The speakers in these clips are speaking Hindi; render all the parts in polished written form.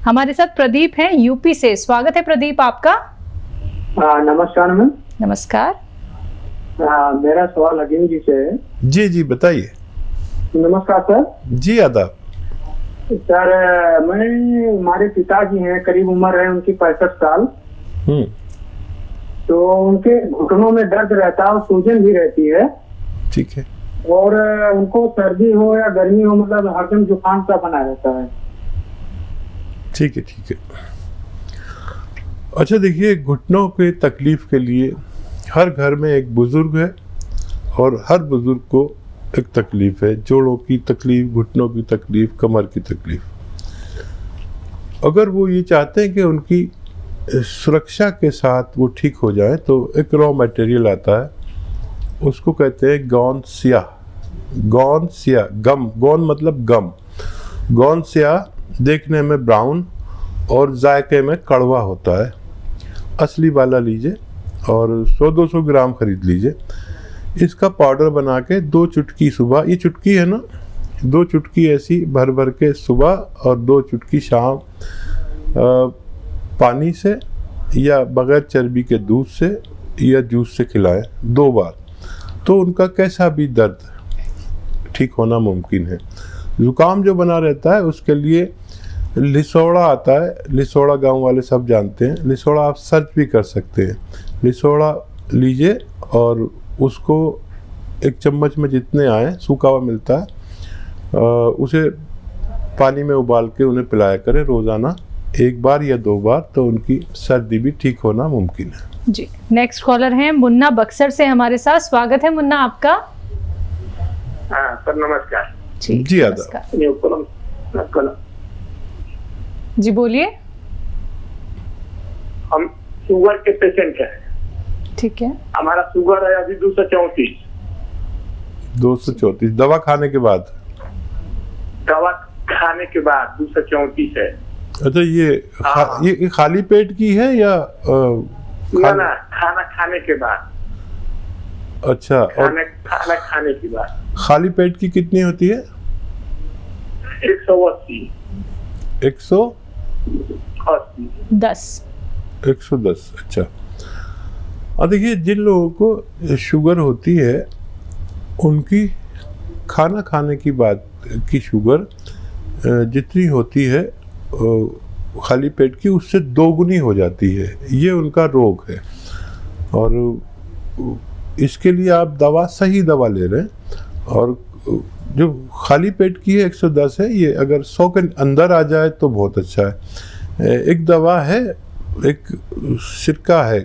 हमारे साथ प्रदीप हैं यूपी से। स्वागत है प्रदीप आपका। नमस्कार मैम। नमस्कार। मेरा सवाल अजीम जी से है। जी जी बताइए। नमस्कार सर। जी आदाब। सर हमारे पिताजी हैं, करीब उम्र है उनकी 65 साल। तो उनके घुटनों में दर्द रहता है और सूजन भी रहती है। ठीक है। और उनको सर्दी हो या गर्मी हो, मतलब हरदम जुकाम सा बना रहता है। ठीक है ठीक है। अच्छा देखिए, घुटनों के तकलीफ के लिए हर घर में एक बुजुर्ग है और हर बुजुर्ग को एक तकलीफ है। जोड़ों की तकलीफ, घुटनों की तकलीफ, कमर की तकलीफ। अगर वो ये चाहते हैं कि उनकी सुरक्षा के साथ वो ठीक हो जाए तो एक रॉ मटेरियल आता है, उसको कहते हैं गौन स्याह। गौन स्याह, गम, गौन मतलब गम। गौन स्याह देखने में ब्राउन और जायके में कड़वा होता है। असली वाला लीजिए और 100-200 ग्राम खरीद लीजिए। इसका पाउडर बना के 2 चुटकी सुबह, ये चुटकी है ना, 2 चुटकी ऐसी भर भर के सुबह और 2 चुटकी शाम पानी से या बगैर चर्बी के दूध से या जूस से खिलाएं 2 बार, तो उनका कैसा भी दर्द ठीक होना मुमकिन है। ज़ुकाम जो बना रहता है उसके लिए लिसोड़ा आता है। लिसोड़ा गांव वाले सब जानते हैं। लिसोड़ा आप सर्च भी कर सकते हैं। लिसोड़ा लीजिए और उसको 1 चम्मच में जितने आए, सूखा हुआ मिलता है, उसे पानी में उबाल के उन्हें पिलाया करें रोज़ाना 1 बार या 2 बार, तो उनकी सर्दी भी ठीक होना मुमकिन है। जी। नेक्स्ट कॉलर हैं मुन्ना बक्सर से हमारे साथ। स्वागत है मुन्ना आपका। हाँ सर नमस्कार। जी आदाब। जी बोलिए। हम शुगर के पेशेंट हैं। ठीक है। हमारा शुगर है अभी 234। 234 दवा खाने के बाद? दवा खाने के बाद 234 है। अच्छा, ये खाली पेट की है या ना खाना खाने के बाद? अच्छा। और खाना खाने के बाद खाली पेट की कितनी होती है? 180। 110। अच्छा। और देखिए, जिन लोगों को शुगर होती है उनकी खाना खाने की बाद की शुगर जितनी होती है खाली पेट की, उससे 2 गुनी हो जाती है। ये उनका रोग है और इसके लिए आप सही दवा ले रहे हैं। और जो खाली पेट की है 110 है, ये अगर 100 के अंदर आ जाए तो बहुत अच्छा है। एक दवा है, एक सिरका है,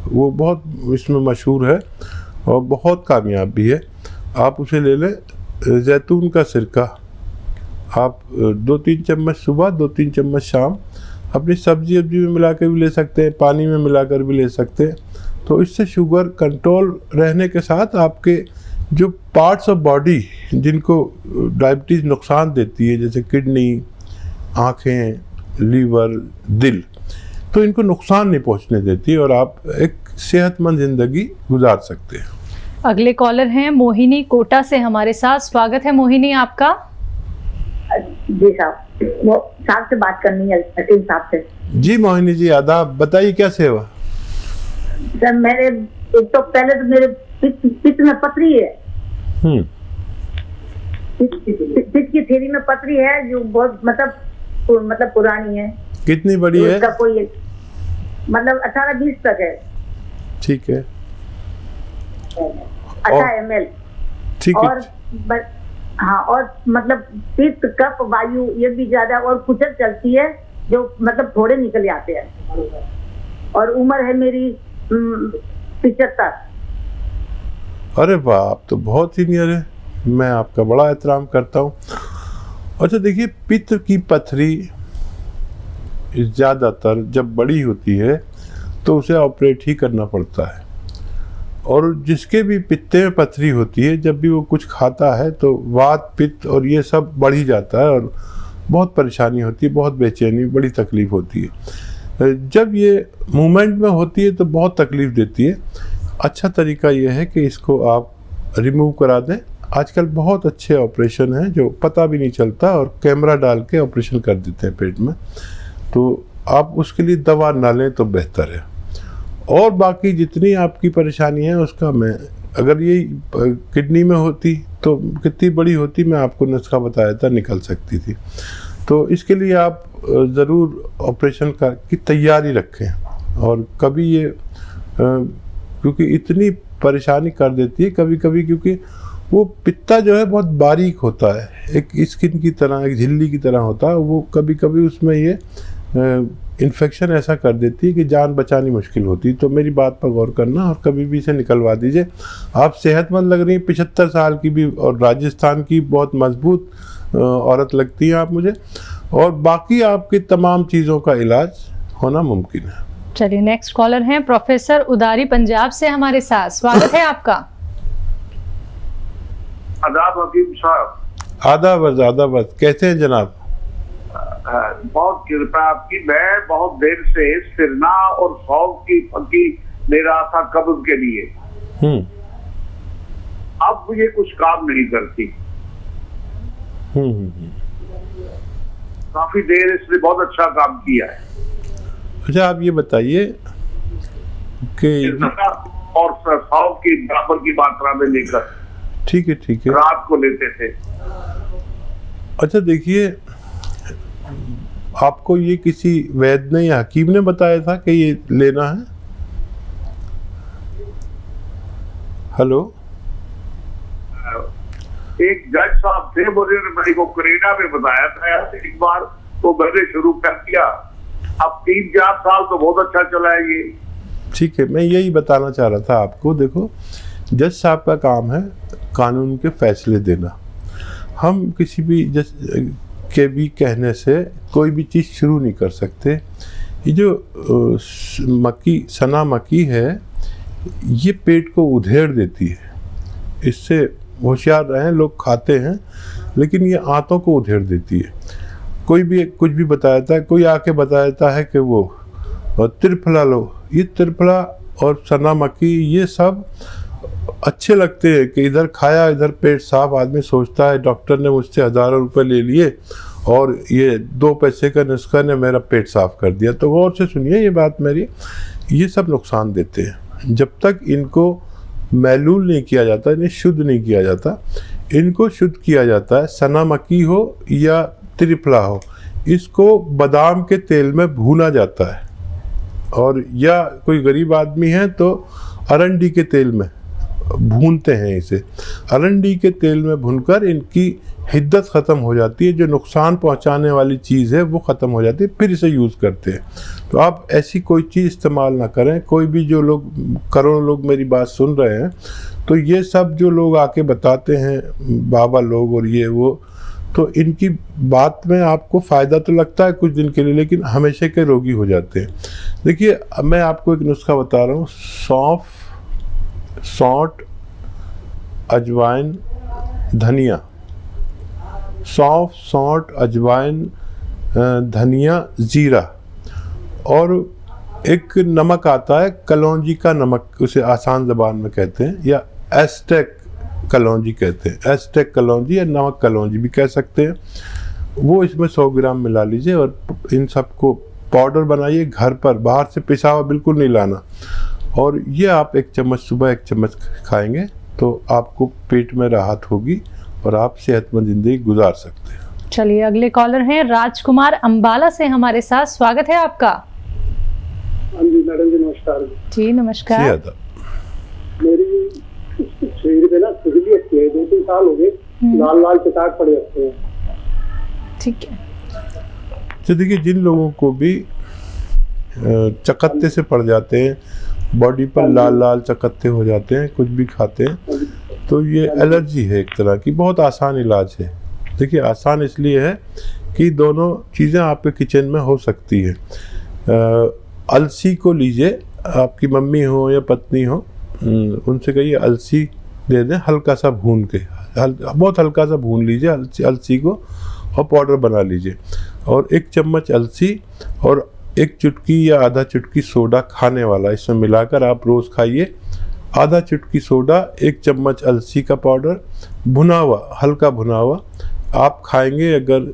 वो बहुत इसमें मशहूर है और बहुत कामयाब भी है। आप उसे ले लें, जैतून का सिरका। आप 2-3 चम्मच सुबह, 2-3 चम्मच शाम अपनी सब्जी में मिला कर भी ले सकते हैं, पानी में मिलाकर भी ले सकते हैं। तो इससे शुगर कंट्रोल रहने के साथ आपके जो पार्ट्स ऑफ बॉडी जिनको डायबिटीज़ नुकसान देती है, जैसे किडनी, आँखें, लीवर, दिल, तो इनको नुकसान नहीं पहुंचने देती और आप एक सेहतमंद ज़िंदगी गुजार सकते हैं। अगले कॉलर हैं मोहिनी कोटा से हमारे साथ। स्वागत है मोहिनी आपका। जी साहब, वो साहब से बात करनी है, हकीम साहब से। जी मोहिनी जी आदाब, बताइए क्या सेवा? सर मेरे एक तो पहले तो मेरे पित्त में पथरी है। पित्त की थैली में पथरी है जो बहुत मतलब पुरानी है। कितनी बड़ी है? उसका कोई मतलब 18-20 तक है। ठीक है। 18 ml। ठीक है। और हाँ, और मतलब पित्त, कफ, वायु ये भी ज्यादा और कुचल चलती है जो मतलब थोड़े निकल आते हैं। और उम्र है मेरी 75। अरे वाह, आप तो बहुत सीनियर है। मैं आपका बड़ा एहतराम करता हूँ। अच्छा देखिए, पित्त की पथरी ज़्यादातर जब बड़ी होती है तो उसे ऑपरेट ही करना पड़ता है। और जिसके भी पित्ते में पथरी होती है, जब भी वो कुछ खाता है तो वात, पित्त और ये सब बढ़ ही जाता है और बहुत परेशानी होती है, बहुत बेचैनी, बड़ी तकलीफ़ होती है। जब ये मूवमेंट में होती है तो बहुत तकलीफ़ देती है। अच्छा तरीका ये है कि इसको आप रिमूव करा दें। आजकल बहुत अच्छे ऑपरेशन हैं जो पता भी नहीं चलता और कैमरा डाल के ऑपरेशन कर देते हैं पेट में। तो आप उसके लिए दवा ना लें तो बेहतर है। और बाकी जितनी आपकी परेशानी है उसका मैं, अगर ये किडनी में होती तो कितनी बड़ी होती, मैं आपको नुस्खा बताया था, निकल सकती थी। तो इसके लिए आप ज़रूर ऑपरेशन की तैयारी रखें। और कभी ये क्योंकि इतनी परेशानी कर देती है कभी कभी, क्योंकि वो पित्ता जो है बहुत बारीक होता है, एक स्किन की तरह, एक झिल्ली की तरह होता है, वो कभी कभी उसमें ये इन्फेक्शन ऐसा कर देती है कि जान बचानी मुश्किल होती है। तो मेरी बात पर गौर करना और कभी भी इसे निकलवा दीजिए। आप सेहतमंद लग रही हैं, 75 साल की भी, और राजस्थान की बहुत मजबूत औरत लगती हैं आप मुझे, और बाकी आपकी तमाम चीज़ों का इलाज होना मुमकिन है। चलिए नेक्स्ट कॉलर हैं प्रोफेसर उदारी पंजाब से हमारे साथ, स्वागत है आपका। आदाब हकीम साहब। आदाब, कैसे हैं जनाब? बहुत कृपा आपकी। मैं बहुत देर से सिरना और सौंफ की फकी ले रहा था कब्ज के लिए। अब ये कुछ काम नहीं करती। काफी देर इसने बहुत अच्छा काम किया है। अच्छा, आप ये बताइए कि और सौंफ की बराबर की मात्रा में लेकर, ठीक है, रात को लेते थे। अच्छा देखिए, आपको ये किसी वैद्य ने या हकीम ने बताया था कि ये लेना है? हेलो, एक जज साहब थे, मुझे मेरे को करीना में बताया था एक बार, तो मैंने शुरू कर दिया। अब 3-4 साल तो बहुत अच्छा चला है ये। ठीक है, मैं यही बताना चाह रहा था आपको। देखो, जज साहब का काम है कानून के फैसले देना। हम किसी भी जज के भी कहने से कोई भी चीज़ शुरू नहीं कर सकते। ये जो सना मक्की है, ये पेट को उधेड़ देती है। इससे होशियार रहें, लोग खाते हैं लेकिन ये आंतों को उधेड़ देती है। कोई भी कुछ भी बताता है, कोई आके बताता है कि वो त्रिफला लो, ये त्रिफला और सना मक्की ये सब अच्छे लगते हैं कि इधर खाया इधर पेट साफ। आदमी सोचता है डॉक्टर ने मुझसे हज़ारों रुपए ले लिए और ये 2 पैसे का नुस्खा ने मेरा पेट साफ कर दिया। तो गौर से सुनिए ये बात मेरी, ये सब नुकसान देते हैं। जब तक इनको मैलूल नहीं किया जाता, इन्हें शुद्ध नहीं किया जाता, इनको शुद्ध किया जाता है। सना मक्की हो या त्रिफला हो, इसको बादाम के तेल में भूना जाता है, और या कोई गरीब आदमी है तो अरंडी के तेल में भूनते हैं इसे। अरंडी के तेल में भूनकर इनकी हिद्दत ख़त्म हो जाती है, जो नुकसान पहुंचाने वाली चीज़ है वो ख़त्म हो जाती है, फिर इसे यूज़ करते हैं। तो आप ऐसी कोई चीज़ इस्तेमाल ना करें। कोई भी जो लोग, करोड़ों लोग मेरी बात सुन रहे हैं, तो ये सब जो लोग आके बताते हैं बाबा लोग और ये वो, तो इनकी बात में आपको फ़ायदा तो लगता है कुछ दिन के लिए, लेकिन हमेशा के रोगी हो जाते हैं। देखिए, मैं आपको एक नुस्खा बता रहा हूँ। सौंठ, अजवाइन, धनिया, सौंफ, सौंठ, अजवाइन, धनिया, जीरा, और एक नमक आता है कलौंजी का नमक, उसे आसान ज़बान में कहते हैं, या एस्टेक कलौंजी कहते हैं। एस्टेक कलौंजी या नमक कलौंजी भी कह सकते हैं। वो इसमें 100 ग्राम मिला लीजिए और इन सबको पाउडर बनाइए घर पर, बाहर से पिसा हुआ बिल्कुल नहीं लाना। और ये आप 1 चम्मच सुबह 1 चम्मच खाएंगे तो आपको पेट में राहत होगी और आप सेहतमंद जिंदगी गुजार सकते हैं। चलिए अगले कॉलर हैं राजकुमार अंबाला से हमारे साथ, स्वागत है आपका। हाँ जी मैडम जी, नमस्कार जी नमस्कार। मेरी शरीर पे ना खुजली होती है, 2-3 साल हो गए, लाल लाल चटाक पड़े होते हैं। ठीक है, तो देखिए, जिन लोगों को भी चकत्ते से पड़ जाते हैं, बॉडी पर लाल लाल चकत्ते हो जाते हैं, कुछ भी खाते हैं, तो ये एलर्जी है एक तरह की। बहुत आसान इलाज है। देखिए, आसान इसलिए है कि दोनों चीज़ें आपके किचन में हो सकती है। अलसी को लीजिए, आपकी मम्मी हो या पत्नी हो, उनसे कहिए अलसी दे दें, हल्का सा भून के, बहुत हल्का सा भून लीजिए अलसी को और पाउडर बना लीजिए। और 1 चम्मच अलसी और 1 चुटकी या आधा चुटकी सोडा खाने वाला, इसमें मिलाकर आप रोज़ खाइए। आधा चुटकी सोडा, 1 चम्मच अलसी का पाउडर, भुना हुआ, हल्का भुना हुआ आप खाएंगे। अगर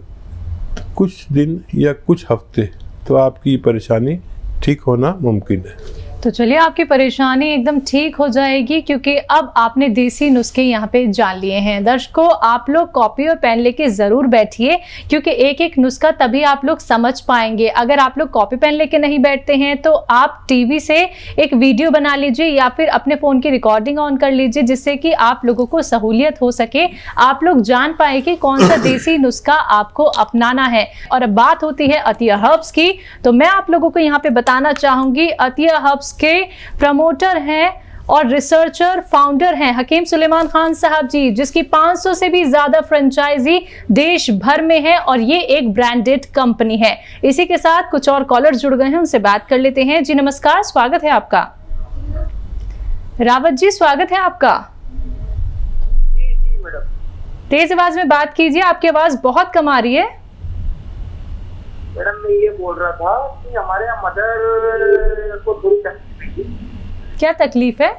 कुछ दिन या कुछ हफ्ते तो आपकी परेशानी ठीक होना मुमकिन है। तो चलिए आपकी परेशानी एकदम ठीक हो जाएगी, क्योंकि अब आपने देसी नुस्खे यहाँ पे जान लिए हैं। दर्शकों, आप लोग कॉपी और पेन लेके ज़रूर बैठिए, क्योंकि एक एक नुस्खा तभी आप लोग समझ पाएंगे। अगर आप लोग कॉपी पेन लेके नहीं बैठते हैं तो आप टीवी से एक वीडियो बना लीजिए या फिर अपने फ़ोन की रिकॉर्डिंग ऑन कर लीजिए, जिससे कि आप लोगों को सहूलियत हो सके, आप लोग जान पाए कि कौन सा देसी नुस्खा आपको अपनाना है। और अब बात होती है अतिया हर्ब्स की, तो मैं आप लोगों को यहाँ पे बताना चाहूँगी, अतिया हर्ब्स के प्रमोटर हैं और रिसर्चर फाउंडर हैं हकीम सुलेमान खान साहब जी, जिसकी 500 से भी ज्यादा फ्रेंचाइजी देश भर में है और ये एक ब्रांडेड कंपनी है। इसी के साथ कुछ और कॉलर जुड़ गए हैं, उनसे बात कर लेते हैं। जी नमस्कार, स्वागत है आपका। रावत जी, स्वागत है आपका। जी मैडम। तेज आवाज में बात कीजिए, आपकी आवाज बहुत कम आ रही है। मैडम मैं ये बोल रहा था कि हमारे यहाँ मदर को थोड़ी तकलीफ थी। क्या तकलीफ है?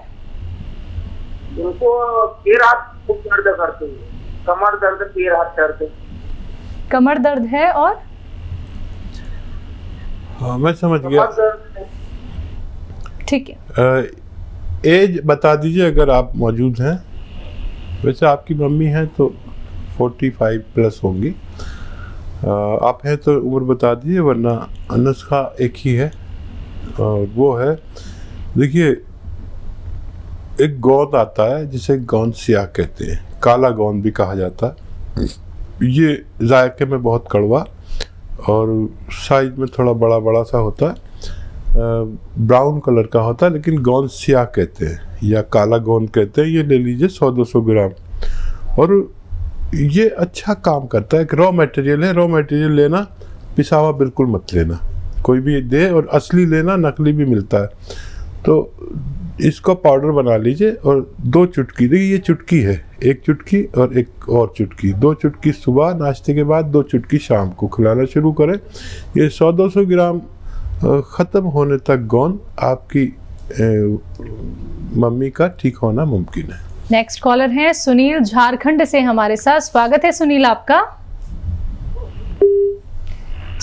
उनको पैर हाथ खूब दर्द करते हैं, कमर दर्द, पैर हाथ दर्द। कमर दर्द है और हाँ, मैं समझ गया। ठीक है। एज बता दीजिए अगर आप मौजूद हैं। वैसे आपकी मम्मी हैं तो 45 प्लस होंगी। आप हैं तो उम्र बता दीजिए, वरना नुस्खा एक ही है और वो है, देखिए एक गोंद आता है जिसे गोंद सियाह कहते हैं, काला गोंद भी कहा जाता है। ये जायके में बहुत कड़वा और साइज में थोड़ा बड़ा बड़ा सा होता है, ब्राउन कलर का होता है, लेकिन गोंद सियाह कहते हैं या काला गोंद कहते हैं। ये ले लीजिए 100-200 ग्राम। और ये अच्छा काम करता है। एक रॉ मटेरियल है, रॉ मटेरियल लेना, पिसा हुआ बिल्कुल मत लेना, कोई भी दे, और असली लेना, नकली भी मिलता है। तो इसको पाउडर बना लीजिए और 2 चुटकी, देखिए ये चुटकी है, 1 चुटकी और एक और चुटकी, 2 चुटकी सुबह नाश्ते के बाद, 2 चुटकी शाम को खिलाना शुरू करें। ये 100-200 ग्राम ख़त्म होने तक गोंद आपकी मम्मी का ठीक होना मुमकिन है। नेक्स्ट कॉलर हैं सुनील, झारखंड से हमारे साथ। स्वागत है सुनील आपका।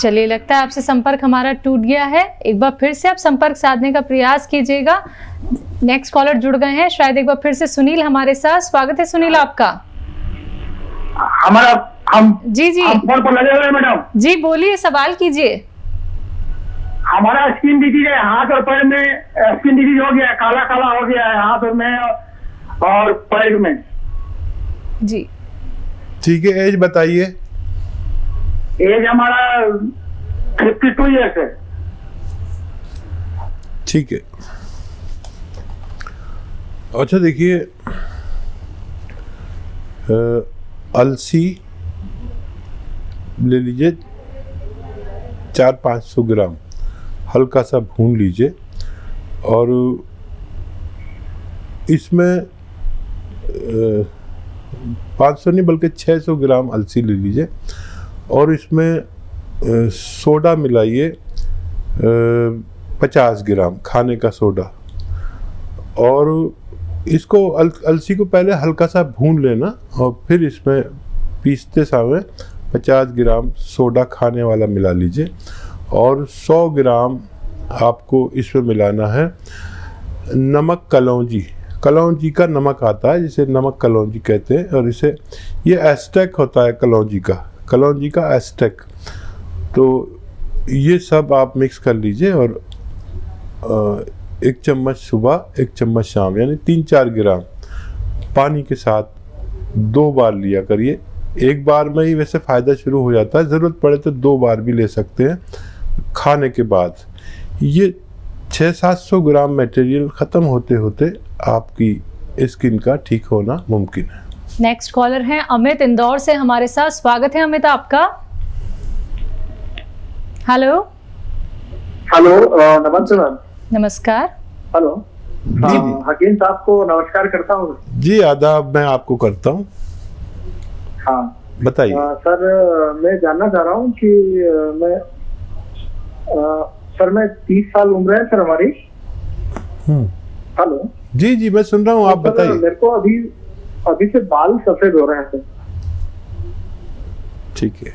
चलिए, लगता है आपसे संपर्क हमारा टूट गया है। एक बार फिर से आप संपर्क साधने का प्रयास कीजिएगा। नेक्स्ट कॉलर जुड़ गए हैं, शायद एक बार फिर से सुनील हमारे साथ। स्वागत है सुनील आपका। हमारा हम जी फोन पर लगे हुए हैं मैडम। जी बोलिए, सवाल कीजिए। हमारा स्किन डिजीज है, हाथ और पैर में स्किन डिजीज हो गया है, काला काला हो गया है हाथ और में और पैर में। जी ठीक है, एज बताइए। एज हमारा 52 ईयर्स है। ठीक है। अच्छा देखिए, अलसी ले लीजिए 400-500 ग्राम, हल्का सा भून लीजिए और इसमें 500 नहीं बल्कि 600 अलसी अलसी ले लीजिए और इसमें सोडा मिलाइए 50 ग्राम खाने का सोडा, और इसको अलसी को पहले हल्का सा भून लेना और फिर इसमें पीसते समय 50 ग्राम सोडा खाने वाला मिला लीजिए और 100 ग्राम आपको इसमें मिलाना है नमक कलौंजी। कलौंजी का नमक आता है जिसे नमक कलौंजी कहते हैं, और इसे ये एस्टेक होता है कलौंजी का एस्टेक। तो ये सब आप मिक्स कर लीजिए और 1 चम्मच सुबह 1 चम्मच शाम, यानी 3-4 ग्राम पानी के साथ 2 बार लिया करिए। एक बार में ही वैसे फ़ायदा शुरू हो जाता है, ज़रूरत पड़े तो 2 बार भी ले सकते हैं खाने के बाद। ये 600-700 ग्राम मटेरियल ख़त्म होते होते आपकी स्किन का ठीक होना मुमकिन है। नेक्स्ट कॉलर हैं अमित, इंदौर से हमारे साथ। स्वागत है अमित आपका। हेलो नमस्ते मैम। नमस्कार। हेलो जी जी हकीम साहब को नमस्कार करता हूँ। जी आदाब, मैं आपको करता हूँ। हाँ बताइए। सर मैं जानना चाह रहा हूँ कि मैं 30 साल उम्र है सर हमारी। हेलो जी जी मैं सुन रहा हूँ, आप बताइए। मेरे को अभी से बाल सफेद हो रहे हैं सर। ठीक है,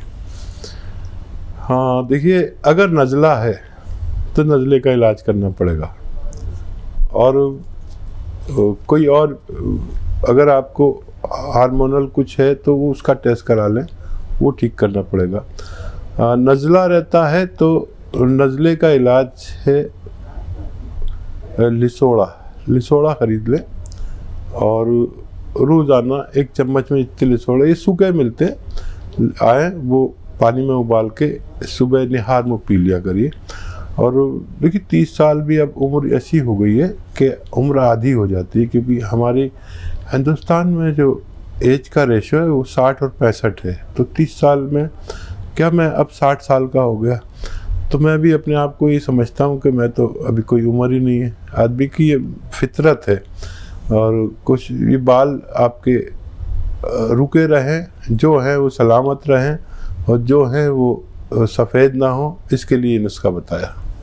हाँ देखिए, अगर नज़ला है तो नज़ले का इलाज करना पड़ेगा, और कोई और अगर आपको हार्मोनल कुछ है तो वो उसका टेस्ट करा लें, वो ठीक करना पड़ेगा। नज़ला रहता है तो नज़ले का इलाज है लिसोड़ा खरीद लें, और रोज़ाना 1 चम्मच में इतने लिसोड़े, ये सूखे मिलते हैं, आए वो पानी में उबाल के सुबह निहार में पी लिया करिए। और देखिए 30 साल भी अब उम्र ऐसी हो गई है कि उम्र आधी हो जाती है, क्योंकि हमारी हिंदुस्तान में जो एज का रेशो है वो 60 और 65 है। तो 30 साल में क्या मैं अब 60 साल का हो गया, तो मैं भी अपने आप को ये समझता हूँ कि मैं तो अभी कोई उम्र ही नहीं है। आदमी की ये फितरत है, और कुछ ये बाल आपके रुके रहें, जो हैं वो सलामत रहें, और जो हैं वो सफ़ेद ना हो, इसके लिए नुस्खा बताया।